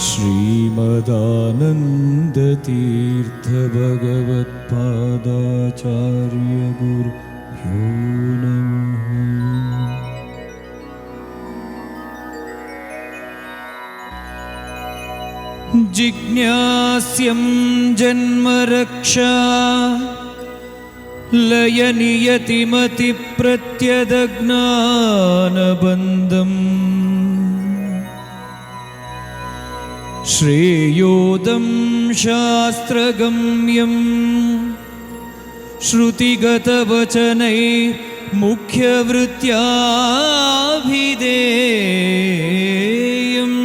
श्रीमदानन्दतीर्थभगवत्पादाचार्यगुरुभ्यो नमः। जिज्ञास्यं जन्मरक्षा लयनियतिमतिप्रत्यदज्ञानबन्धम् श्रेयोदं शास्त्रगम्यं श्रुतिगतवचनैर्मुख्यवृत्त्याभिधेयम्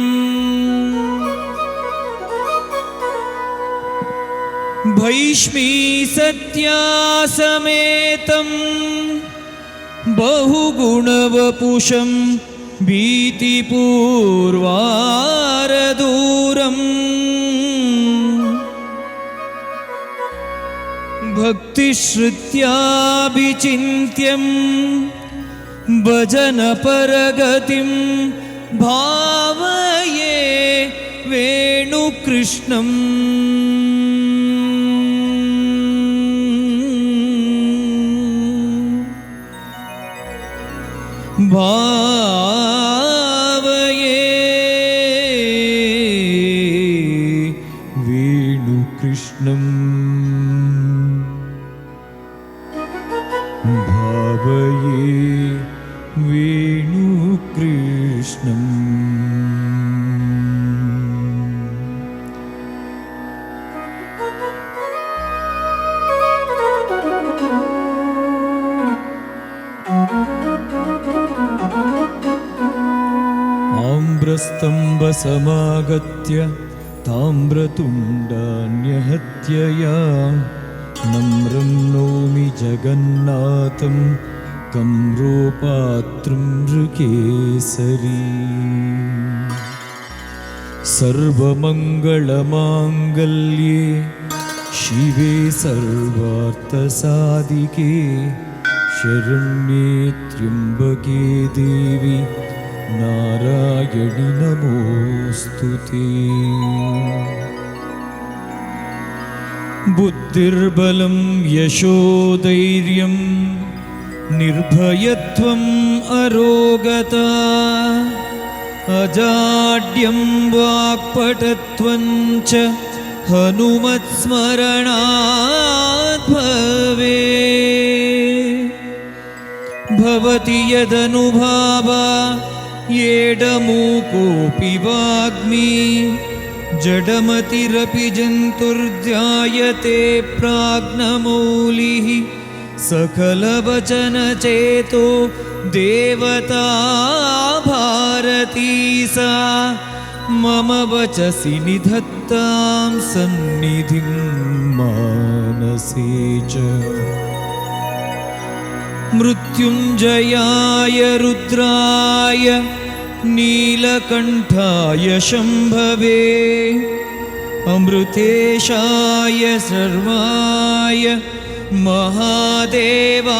भैष्मीसत्यासमेतं बहुगुणवपुषं भीतिपूर्वारदूरम् भक्तिश्रुत्याभिचिन्त्यं भजनपरगतिं भावये वेणुकृष्णम्। भावये वेणुकृष्णम्। भावये वेणुकृष्णम्। आम्रस्तम्भसमागत्य ताम्रतुण्डान्यहत्यया नम्रं नौमि जगन्नाथं कम्रोपात्रं नृकेसरी। सर्वमङ्गलमाङ्गल्ये शिवे सर्वार्थसाधिके शरण्ये त्र्यम्बके देवी नारायणि नमोऽस्तुते। बुद्धिर्बलं यशोधैर्यं निर्भयत्वम् अरोगता अजाड्यं वाक्पटुत्वं च हनुमत्स्मरणात् भवेत्। भवति यदनुभावा येडमूकोऽपि वाग्मी जडमतिरपि जन्तुर्जायते प्राज्ञमौलिः सकलवचनचेतो देवता भारती सा मम वचसि निधत्तां सन्निधिं मानसे च। मृत्युञ्जयाय रुद्राय नीलकण्ठाय शम्भवे अमृतेशाय सर्वाय महादेवाय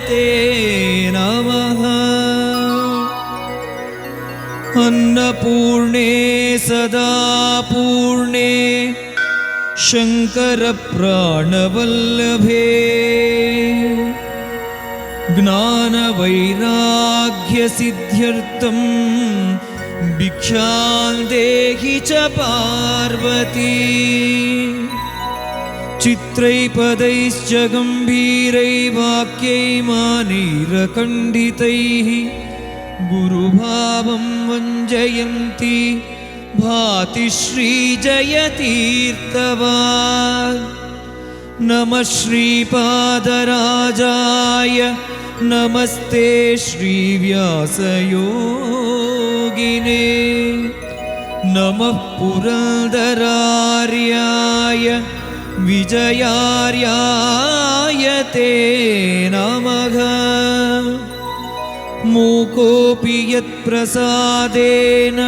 ते नमः। अन्नपूर्णे सदा पूर्णे शङ्करप्राणवल्लभे ज्ञानवैराग्यसिद्ध्यर्थं भिक्षां देहि च पार्वती। चित्रैपदैश्च गम्भीरैर्वाक्यैर्मानैरखण्डितैः गुरुभावं वञ्जयन्ती भाति श्रीजयतीर्थवान्। नमः श्रीपादराजाय नमस्ते श्रीव्यासयोगिने नमः पुरन्दरार्याय विजयार्याय ते नमः। मूकोऽपि यत्प्रसादेन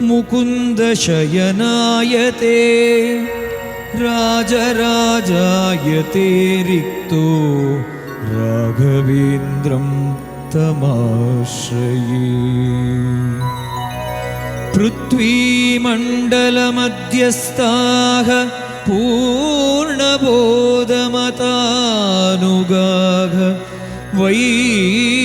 मुकुन्दशयनायते राजराजायते रिक्तो राघवेन्द्रं तमाश्रये। पृथ्वीमण्डलमध्यस्थाः पूर्णबोधमतानुगाः वै